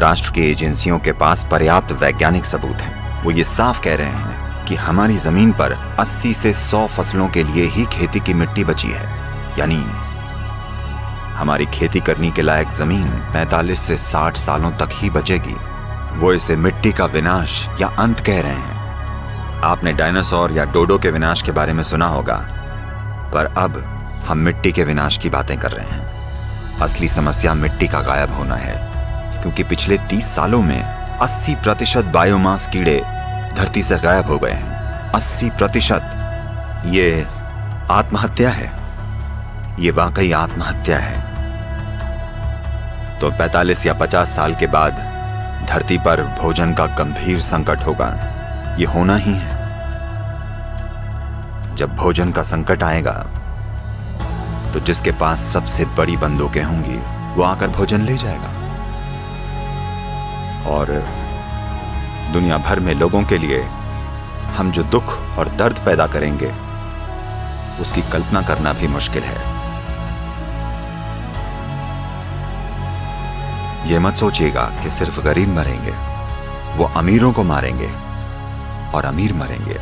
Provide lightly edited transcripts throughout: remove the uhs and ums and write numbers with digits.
राष्ट्र की एजेंसियों के पास पर्याप्त वैज्ञानिक सबूत हैं। वो ये साफ कह रहे हैं कि हमारी जमीन पर 80 से 100 फसलों के लिए ही खेती की मिट्टी बची है। यानी हमारी खेती करने के लायक जमीन 45 से 60 सालों तक ही बचेगी। वो इसे मिट्टी का विनाश या अंत कह रहे हैं। आपने डायनासोर या डोडो के विनाश के बारे में सुना होगा, पर अब हम मिट्टी के विनाश की बातें कर रहे हैं। असली समस्या मिट्टी का गायब होना है, क्योंकि पिछले 30 सालों में 80% बायोमास कीड़े धरती से गायब हो गए हैं। 80%। ये आत्महत्या है, ये वाकई आत्महत्या है। तो 45 या 50 साल के बाद धरती पर भोजन का गंभीर संकट होगा। ये होना ही है। जब भोजन का संकट आएगा तो जिसके पास सबसे बड़ी बंदूकें होंगी वो आकर भोजन ले जाएगा, और दुनिया भर में लोगों के लिए हम जो दुख और दर्द पैदा करेंगे उसकी कल्पना करना भी मुश्किल है। यह मत सोचिएगा कि सिर्फ गरीब मरेंगे, वो अमीरों को मारेंगे और अमीर मरेंगे।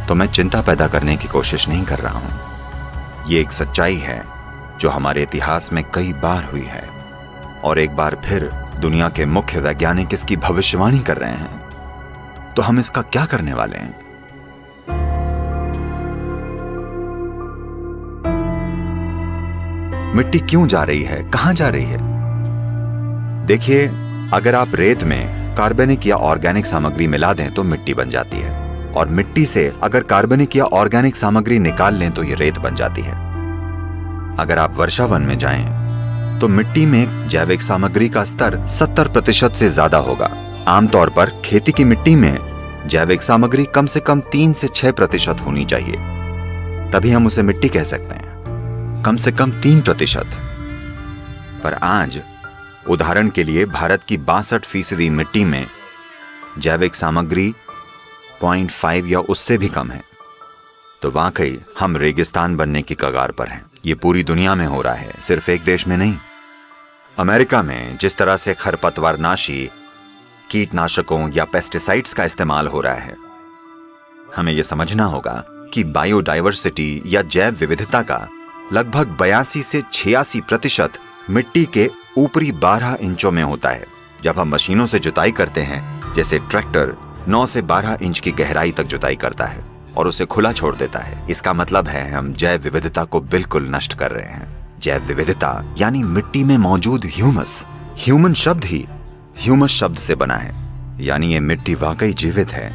तो मैं चिंता पैदा करने की कोशिश नहीं कर रहा हूं। ये एक सच्चाई है जो हमारे इतिहास में कई बार हुई है, और एक बार फिर दुनिया के मुख्य वैज्ञानिक इसकी भविष्यवाणी कर रहे हैं। तो हम इसका क्या करने वाले हैं? मिट्टी क्यों जा रही है, कहां जा रही है? देखिए, अगर आप रेत में कार्बनिक या ऑर्गेनिक सामग्री मिला दें तो मिट्टी बन जाती है, और मिट्टी से अगर कार्बनिक या ऑर्गेनिक सामग्री निकाल लें तो ये रेत बन जाती है। अगर आप वर्षावन में जाएं तो मिट्टी में जैविक सामग्री का स्तर 70% से ज्यादा होगा। आमतौर पर खेती की मिट्टी में जैविक सामग्री कम से कम 3 से 6% होनी चाहिए, तभी हम उसे मिट्टी कह सकते हैं। कम से कम 3%। पर आज उदाहरण के लिए भारत की 62% मिट्टी में जैविक सामग्री 0.5 या उससे भी कम है। तो वाकई हम रेगिस्तान बनने की कगार पर हैं। ये पूरी दुनिया में हो रहा है, सिर्फ एक देश में नहीं। अमेरिका में जिस तरह से खरपतवारनाशी, कीटनाशकों या पेस्टिसाइड्स का इस्तेमाल हो रहा है, हमें यह समझना होगा कि बायोडायवर्सिटी या जैव विविधता का लगभग 82 से 86% मिट्टी के ऊपरी 12 इंचों में होता है। जब हम मशीनों से जुताई करते हैं, जैसे ट्रैक्टर 9 से 12 इंच की गहराई तक जुताई करता है और उसे खुला छोड़ देता है, इसका मतलब है हम जैव विविधता को बिल्कुल नष्ट कर रहे हैं। जैव विविधता यानी मिट्टी में मौजूद ह्यूमस। ह्यूमन शब्द ही ह्यूमस शब्द से बना है, यानी ये मिट्टी वाकई जीवित है।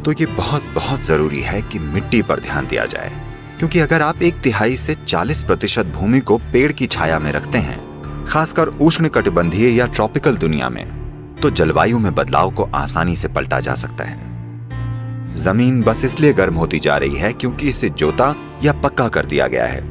तो ये बहुत बहुत जरूरी है कि मिट्टी पर ध्यान दिया जाए, क्योंकि अगर आप 1/3 से 40% भूमि को पेड़ की छाया में रखते हैं, खासकर उष्णकटिबंधीय या ट्रॉपिकल दुनिया में, तो जलवायु में बदलाव को आसानी से पलटा जा सकता है। जमीन बस इसलिए गर्म होती जा रही है क्योंकि इसे जोता या पक्का कर दिया गया है।